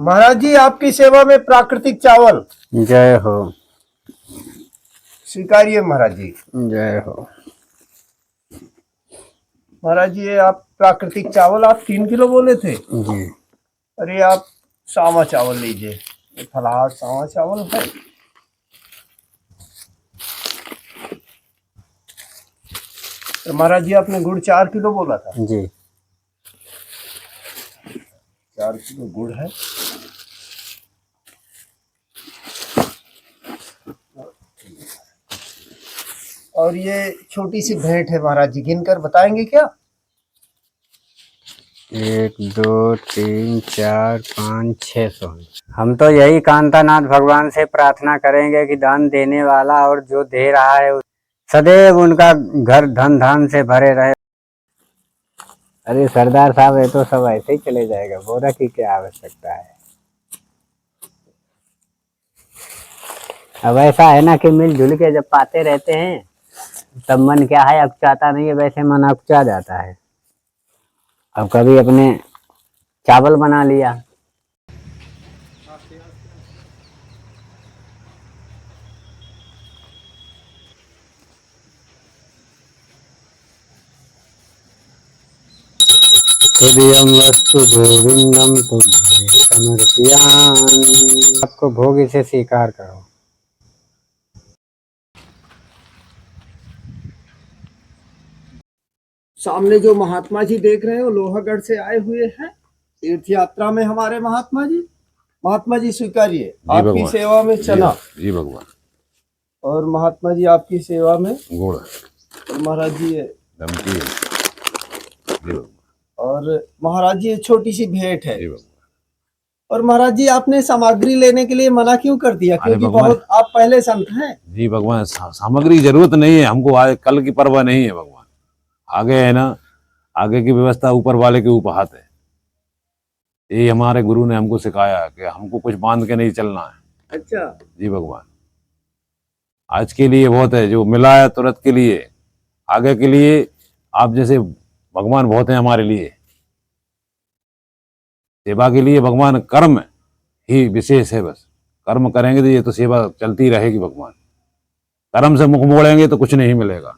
महाराज जी आपकी सेवा में प्राकृतिक चावल जय हो। स्वीकारिए महाराज जी। जय हो। महाराज जी ये आप प्राकृतिक चावल आप 3 किलो बोले थे। जी अरे आप सावा चावल लीजिए, ये फलाहार सावा चावल है। तो महाराज जी आपने गुड़ 4 किलो बोला था। जी 4 किलो गुड़ है। और ये छोटी सी भेंट है महाराज जी, गिनकर बताएंगे क्या? 1 2 3 4 5 600। हम तो यही कांतानाथ भगवान से प्रार्थना करेंगे कि दान देने वाला और जो दे रहा है सदैव उनका घर धन धान से भरे रहे। अरे सरदार साहब ये तो सब ऐसे ही चले जाएगा, बोरा की क्या आवश्यकता है। अब ऐसा है ना कि मिलजुल के जब पाते रहते हैं तब मन क्या है अकुचाता नहीं है, वैसे मन अकुचा जाता है। अब कभी अपने चावल बना लिया। तुभ्यं वस्तु गोविंदम तुभ्ये समर्पयामि। आपको भोग इसे स्वीकार करो। सामने जो महात्मा जी देख रहे हैं वो लोहागढ़ से आए हुए हैं तीर्थ यात्रा में हमारे महात्मा जी। महात्मा जी स्वीकारिए आपकी सेवा में चना। जी भगवान। और महात्मा जी आपकी सेवा में गुड़। और महाराज जी ये नमकीन। और महाराज जी ये छोटी सी भेंट है। जी भगवान। और महाराज जी आपने सामग्री लेने के लिए मना क्यों कर दिया? क्योंकि बहुत आप पहले संत हैं। जी भगवान, सामग्री की जरूरत नहीं है हमको, आज कल की परवाह नहीं है भगवान। आगे है ना, आगे की व्यवस्था ऊपर वाले के ऊपर हाथ है। यही हमारे गुरु ने हमको सिखाया कि हमको कुछ बांध के नहीं चलना है। अच्छा जी भगवान। आज के लिए बहुत है, जो मिला है तुरंत के लिए, आगे के लिए आप जैसे भगवान बहुत है हमारे लिए। सेवा के लिए भगवान कर्म ही विशेष है, बस कर्म करेंगे तो ये तो सेवा चलती रहेगी भगवान। कर्म से मुख मोड़ेंगे तो कुछ नहीं मिलेगा,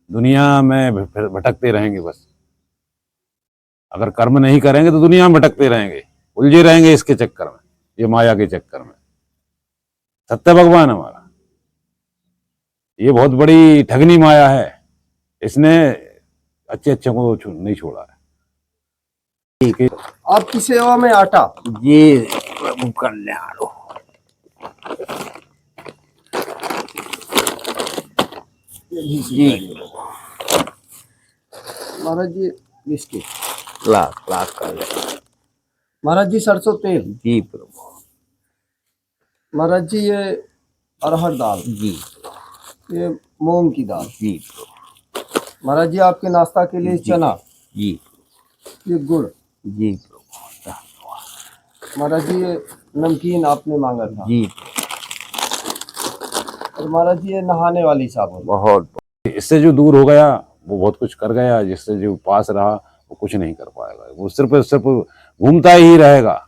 दुनिया में भटकते रहेंगे बस। अगर कर्म नहीं करेंगे तो दुनिया में भटकते रहेंगे, उलझे रहेंगे इसके चक्कर में, ये माया के चक्कर में। सत्य भगवान हमारा, ये बहुत बड़ी ठगनी माया है, इसने अच्छे अच्छे को नहीं छोड़ा है। ठीक है, आपकी सेवा में आटा। जी प्रभु कल्याण हो। जी महाराज जी बिस्किट लाख लाख कर ले। महाराज जी सरसों तेल। जी प्रभु। महाराज जी ये अरहर दाल। जी ये मूंग की दाल। जी प्रभु। महाराज जी आपके नाश्ता के लिए चना। जी ये गुड़। जी प्रभु। महाराज जी ये नमकीन आपने मांगा था। जी और महाराज जी ये नहाने वाली साबुन। बहुत। इससे जो दूर हो गया वो बहुत कुछ कर गया, जिससे जो पास रहा वो कुछ नहीं कर पाएगा, वो सिर्फ घूमता ही रहेगा।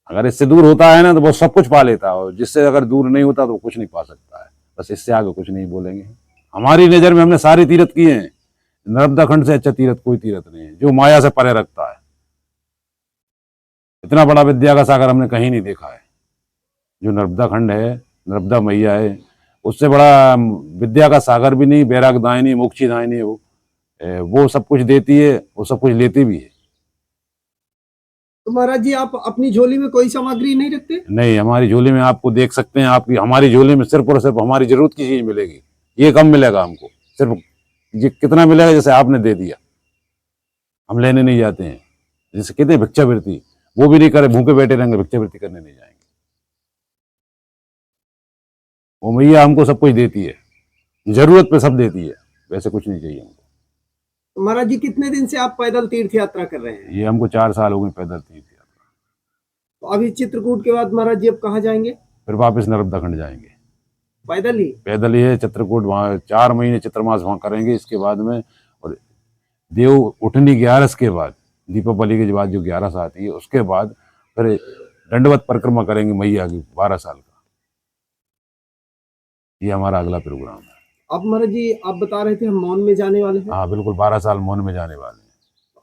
अगर इससे दूर होता है ना तो वो सब कुछ पा लेता है, और जिससे अगर दूर नहीं होता तो वो कुछ नहीं पा सकता है। बस इससे आगे कुछ नहीं बोलेंगे। हमारी नजर में हमने सारे तीर्थ किए हैं, नर्मदा खंड से अच्छा तीर्थ कोई तीर्थ नहीं है जो माया से परे रखता है। इतना बड़ा विद्या का सागर हमने कहीं नहीं देखा है। जो नर्मदा खंड है, नर्मदा मैया है, उससे बड़ा विद्या का सागर भी नहीं, बैराग दायनी मोक्षी दायनी है वो सब कुछ देती है, वो सब कुछ लेती भी है। तो महाराज जी आप अपनी झोली में कोई सामग्री नहीं रखते? नहीं, हमारी झोली में आपको देख सकते हैं, आपकी हमारी झोली में सिर्फ और सिर्फ हमारी जरूरत की चीज मिलेगी। ये कम मिलेगा हमको, सिर्फ ये कितना मिलेगा जैसे आपने दे दिया। हम लेने नहीं जाते हैं, जैसे कहते हैं भिक्षावृत्ति, वो भी नहीं करे, भूखे बैठे रहेंगे, भिक्षावृत्ति करने नहीं जाएंगे। वो मैया हमको सब कुछ देती है, जरूरत पे सब देती है, वैसे कुछ नहीं चाहिए हमको। तो महाराज जी कितने दिन से आप पैदल तीर्थ यात्रा कर रहे हैं? ये हमको 4 साल हो गए पैदल तीर्थ यात्रा। तो अभी चित्रकूट के बाद महाराज जी अब कहाँ जाएंगे? फिर वापस नर्मदा खंड जाएंगे, पैदल ही? पैदल ही है। चित्रकूट वहाँ 4 महीने चित्रमास वहाँ करेंगे, इसके बाद में, और देव उठनी 11 के बाद दीपावली के बाद जो 11 आती है उसके बाद फिर दंडवत परिक्रमा करेंगे मैया की 12 साल का। ये हमारा अगला प्रोग्राम है। अब महाराज जी आप बता रहे थे हम मौन में जाने वाले हैं। हाँ बिल्कुल, 12 साल मौन में जाने वाले हैं।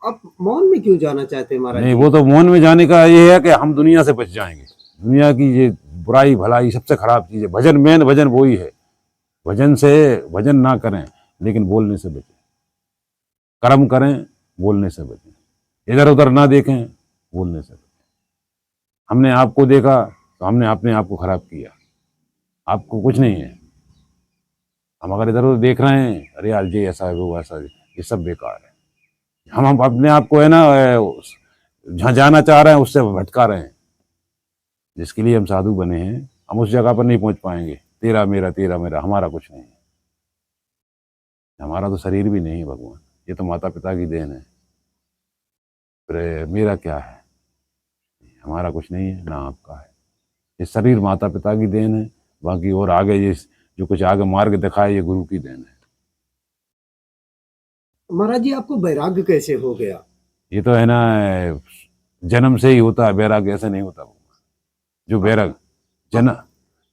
आप मौन में क्यों जाना चाहते हैं महाराज नहीं, जी? वो तो मौन में जाने का ये है कि हम दुनिया से बच जाएंगे। दुनिया की ये बुराई भलाई सबसे खराब चीज है। भजन, मेन भजन वही है। भजन ना करें लेकिन बोलने से बचें, कर्म करें बोलने से बचें, इधर उधर ना देखें बोलने से बचें। हमने आपको देखा तो हमने अपने आप को खराब किया, आपको कुछ नहीं है। हम अगर इधर उधर देख रहे हैं, अरे यार ये ऐसा है वो ऐसा है, ये सब बेकार है। हम अपने आप को है ना जहाँ जाना चाह रहे हैं उससे भटका रहे हैं। जिसके लिए हम साधु बने हैं हम उस जगह पर नहीं पहुंच पाएंगे। तेरा मेरा हमारा कुछ नहीं है। हमारा तो शरीर भी नहीं है भगवान, ये तो माता पिता की देन है। फिर मेरा क्या है? हमारा कुछ नहीं है, ना आपका है। ये शरीर माता पिता की देन है, बाकी और आगे ये जो कुछ आगे मार्ग दिखाए ये गुरु की देन है। महाराज जी आपको वैराग्य कैसे हो गया? ये तो है ना जन्म से ही होता है, वैराग्य ऐसे नहीं होता। जो वैराग्य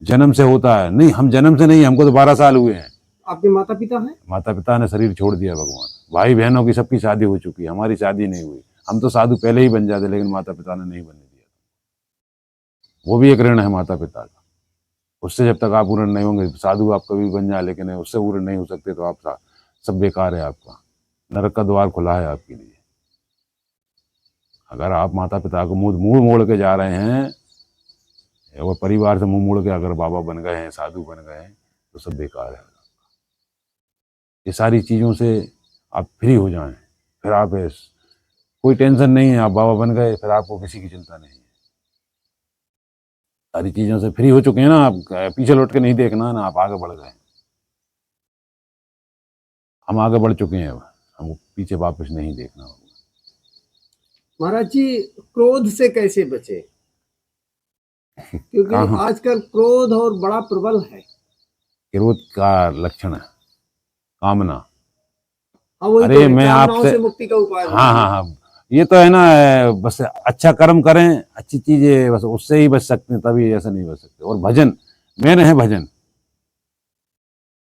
जन्म से होता है। नहीं, हम जन्म से नहीं, हमको तो 12 साल हुए हैं। आपके माता पिता हैं? माता पिता ने शरीर छोड़ दिया भगवान। भाई बहनों की सबकी शादी हो चुकी है, हमारी शादी नहीं हुई। हम तो साधु पहले ही बन जाते, लेकिन माता पिता ने नहीं बनने दिया। वो भी एक ऋण है माता पिता का। उससे जब तक आप पूर्ण नहीं होंगे, साधु आप कभी बन जाए लेकिन उससे पूर्ण नहीं हो सकते, तो आप सब बेकार है। आपका नरक का द्वार खुला है आपके लिए। अगर आप माता पिता को मुंह मोड़ के जा रहे हैं और परिवार से मुंह मोड़ के अगर बाबा बन गए हैं, साधु बन गए हैं, तो सब बेकार है। ये सारी चीज़ों से आप फ्री हो जाएं, फिर आप कोई टेंशन नहीं है। आप बाबा बन गए, फिर आपको किसी की चिंता नहीं है। सारी चीज़ों से फ्री हो चुके हैं ना आप, पीछे लौट के नहीं देखना ना, आप आगे बढ़ गए। हम आगे बढ़ चुके हैं, अब हमको पीछे वापस नहीं देखना होगा। महाराज जी क्रोध से कैसे बचे? क्योंकि आजकल क्रोध और बड़ा प्रबल है। क्रोध का लक्षण है कामना। हाँ, वही अरे तो है, मैं कामनाओं आपसे से मुक्ति का उपाय हाँ, ये तो है ना, बस अच्छा कर्म करें, अच्छी चीजें, बस उससे ही बच सकते हैं, तभी ऐसे नहीं बच सकते। और भजन मेन है। भजन,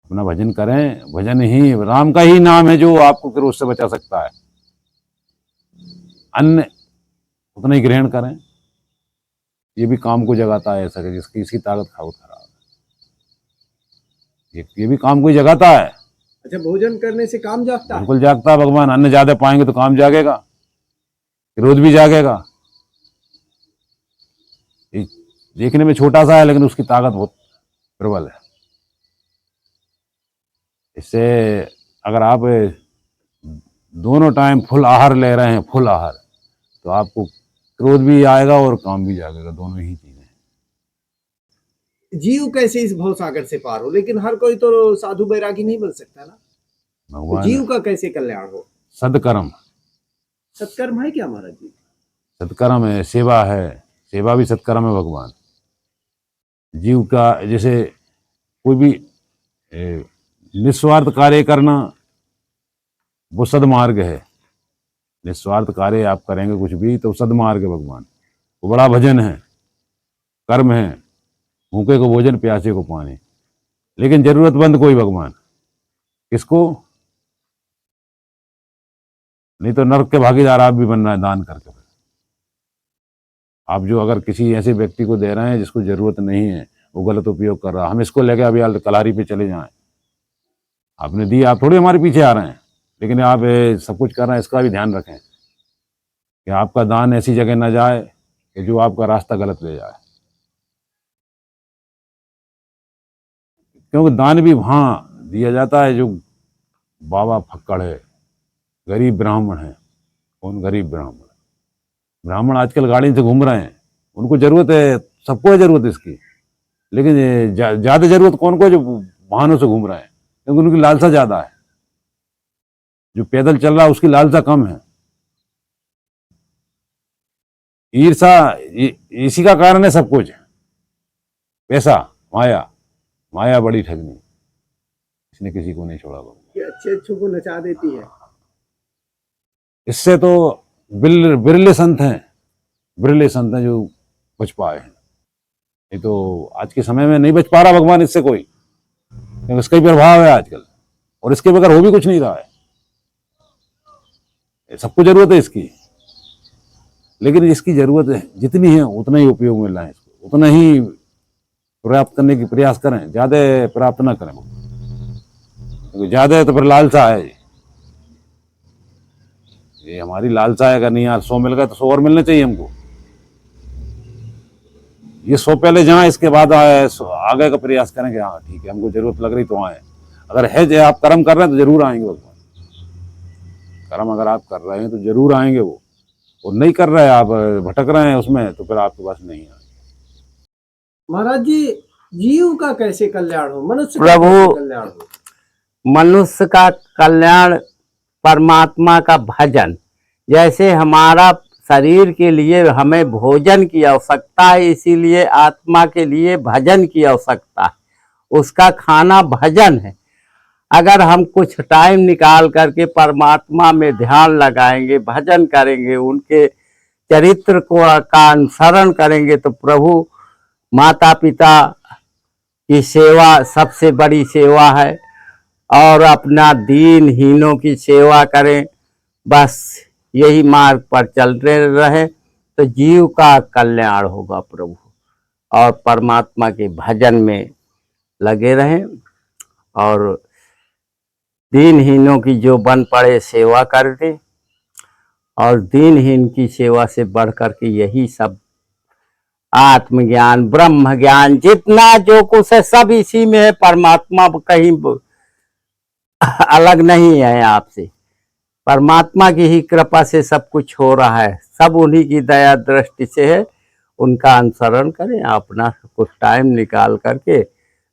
अपना भजन करें। भजन ही राम का ही नाम है जो आपको क्रोध से बचा सकता है। अन्य उतना ही ग्रहण करें, ये भी काम को जगाता है। ऐसा कि जिसकी इसकी ताकत बहुत खराब है, ये भी काम को ही जगाता है। अच्छा, भोजन करने से काम जागता है? बिल्कुल जागता है भगवान। अन्न ज्यादा पाएंगे तो काम जागेगा, क्रोध भी जागेगा। देखने में छोटा सा है लेकिन उसकी ताकत बहुत प्रबल है। इससे अगर आप दोनों टाइम फुल आहार ले रहे हैं, फुल आहार, तो आपको क्रोध भी आएगा और काम भी जागेगा, दोनों ही चीजें। जीव कैसे इस भव सागर से पार हो? लेकिन हर कोई तो साधु बैरागी नहीं बन सकता ना। तो जीव का कैसे कल्याण हो? सदकर्म। सत्कर्म है क्या महाराज जी? सत्कर्म है, सेवा है। सेवा भी सत्कर्म है भगवान। जीव का जैसे कोई भी निस्वार्थ कार्य करना, वो सदमार्ग है। निस्वार्थ कार्य आप करेंगे कुछ भी तो सदमार्ग है भगवान। वो बड़ा भजन है, कर्म है। भूखे को भोजन, प्यासे को पानी। लेकिन जरूरतमंद कोई भगवान, किसको? नहीं तो नरक के भागीदार आप भी बनना है दान करके। आप जो अगर किसी ऐसे व्यक्ति को दे रहे हैं जिसको जरूरत नहीं है, वो गलत उपयोग कर रहा है, हम इसको लेके अभी कलारी पे चले जाएं, आपने दी, आप थोड़ी हमारे पीछे आ रहे हैं, लेकिन आप सब कुछ कर रहे हैं, इसका भी ध्यान रखें कि आपका दान ऐसी जगह न जाए कि जो आपका रास्ता गलत ले जाए। क्योंकि दान भी वहाँ दिया जाता है जो बाबा फक्कड़ है, गरीब ब्राह्मण है। कौन गरीब ब्राह्मण? ब्राह्मण आजकल गाड़ी से घूम रहे हैं, उनको जरूरत है, सबको है जरूरत इसकी, लेकिन ज्यादा जरूरत कौन को? जो वाहनों से घूम रहे हैं, क्योंकि उनकी लालसा ज्यादा है। जो पैदल चल रहा है उसकी लालसा कम है। ईर्षा इसी का कारण है सब कुछ। पैसा, माया बड़ी ठगनी, इसने किसी को नहीं छोड़ा। ये अच्छे अच्छों को नचा देती है। इससे तो बिरले संत हैं जो बच पाए हैं। नहीं तो आज के समय में नहीं बच पा रहा भगवान इससे कोई, क्योंकि इसका ही प्रभाव है आजकल, और इसके बगैर हो भी कुछ नहीं रहा है। सबको जरूरत है इसकी, लेकिन इसकी जरूरत है जितनी है उतना ही उपयोग मिल रहा है, इसको उतना ही प्राप्त करने की प्रयास करें, ज्यादा प्राप्त ना करें, क्योंकि ज्यादा है तो फिर लालसा है। ये हमारी लालसा है, अगर नहीं यार 100 मिल गया तो 100 और मिलना चाहिए हमको। ये 100 पहले जहाँ, इसके बाद आगे का प्रयास करेंगे। हाँ ठीक है, हमको जरूरत लग रही तो आए, अगर है जो आप कर्म कर रहे हैं तो जरूर आएंगे भगवान। कर्म अगर आप कर रहे हैं तो जरूर आएंगे वो, और नहीं कर रहे हैं, आप भटक रहे हैं उसमें, तो फिर आपके पास नहीं आएंगे। महाराज जी, जीव का कैसे कल्याण हो, मनुष्य का प्रभु, कैसे कल्याण हो? मनुष्य का कल्याण परमात्मा का भजन। जैसे हमारा शरीर के लिए हमें भोजन की आवश्यकता है, इसीलिए आत्मा के लिए भजन की आवश्यकता है। उसका खाना भजन है। अगर हम कुछ टाइम निकाल करके परमात्मा में ध्यान लगाएंगे, भजन करेंगे, उनके चरित्र का अनुसरण करेंगे, तो प्रभु माता पिता की सेवा सबसे बड़ी सेवा है, और अपना दीनहीनों की सेवा करें। बस यही मार्ग पर चलते रहे तो जीव का कल्याण होगा प्रभु, और परमात्मा के भजन में लगे रहें, और दीनहीनों की जो बन पड़े सेवा कर दे। और दीनहीन की सेवा से बढ़ करके यही सब आत्मज्ञान, ब्रह्म ज्ञान, जितना जो कुछ है सब इसी में है। परमात्मा कहीं अलग नहीं है आपसे, परमात्मा की ही कृपा से सब कुछ हो रहा है, सब उन्हीं की दया दृष्टि से है। उनका अनुसरण करें, अपना कुछ टाइम निकाल करके।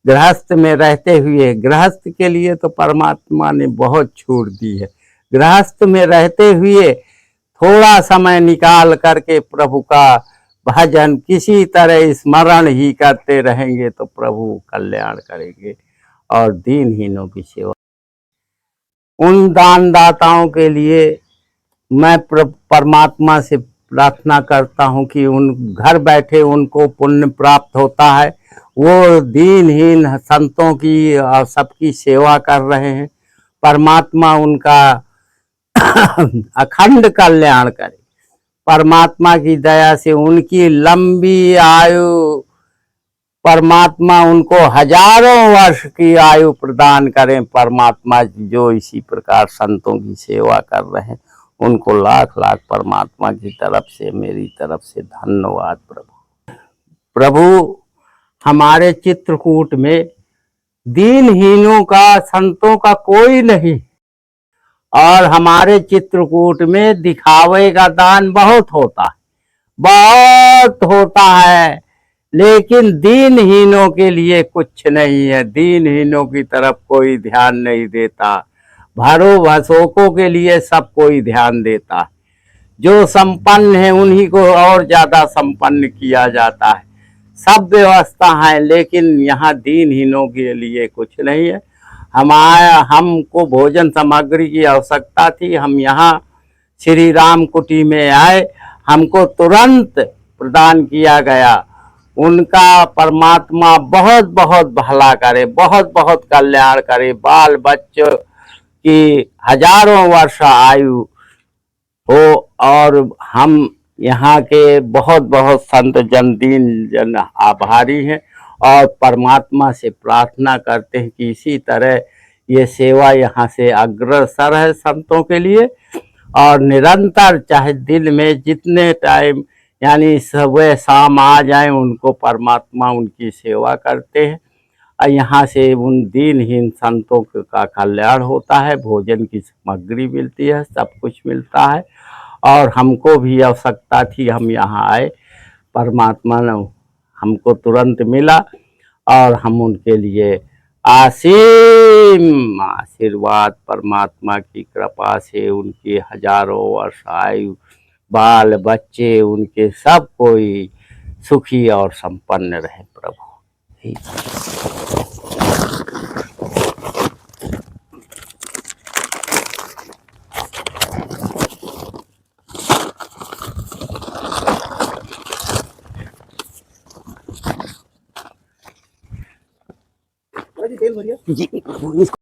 गृहस्थ में रहते हुए, गृहस्थ के लिए तो परमात्मा ने बहुत छूट दी है। गृहस्थ में रहते हुए थोड़ा समय निकाल करके प्रभु का भजन किसी तरह स्मरण ही करते रहेंगे तो प्रभु कल्याण करेंगे। और दीनहीनों की सेवा, उन दानदाताओं के लिए मैं परमात्मा से प्रार्थना करता हूं कि उन घर बैठे उनको पुण्य प्राप्त होता है। वो दीनहीन संतों की और सबकी सेवा कर रहे हैं। परमात्मा उनका अखंड कल्याण करे। परमात्मा की दया से उनकी लंबी आयु, परमात्मा उनको हजारों वर्ष की आयु प्रदान करें। परमात्मा जो इसी प्रकार संतों की सेवा कर रहे हैं, उनको लाख लाख परमात्मा की तरफ से, मेरी तरफ से धन्यवाद प्रभु। प्रभु, हमारे चित्रकूट में दीनहीनों का, संतों का कोई नहीं, और हमारे चित्रकूट में दिखावे का दान बहुत होता है, बहुत होता है, लेकिन दीनहीनों के लिए कुछ नहीं है। दीनहीनों की तरफ कोई ध्यान नहीं देता। भरो भसोकों के लिए सब कोई ध्यान देता है। जो संपन्न है उन्हीं को और ज्यादा संपन्न किया जाता है। सब व्यवस्था है, लेकिन यहाँ दीनहीनों के लिए कुछ नहीं है। हमको भोजन सामग्री की आवश्यकता थी, हम यहाँ श्री राम कुटी में आए, हमको तुरंत प्रदान किया गया। उनका परमात्मा बहुत बहुत भला करे, बहुत बहुत कल्याण करे, बाल बच्चों की हजारों वर्ष आयु हो। और हम यहाँ के बहुत बहुत संत जन, दीन जन आभारी हैं, और परमात्मा से प्रार्थना करते हैं कि इसी तरह ये सेवा यहाँ से अग्रसर है संतों के लिए। और निरंतर, चाहे दिन में जितने टाइम, यानी सुबह शाम आ जाए, उनको परमात्मा उनकी सेवा करते हैं। और यहाँ से उन दीनहीन संतों का कल्याण होता है, भोजन की सामग्री मिलती है, सब कुछ मिलता है। और हमको भी आवश्यकता थी, हम यहाँ आए, परमात्मा ने हमको तुरंत मिला, और हम उनके लिए असीम आशीर्वाद, परमात्मा की कृपा से उनकी हजारों वर्ष आयु, बाल बच्चे उनके सब कोई सुखी और संपन्न रहे प्रभु। तेल भरिया।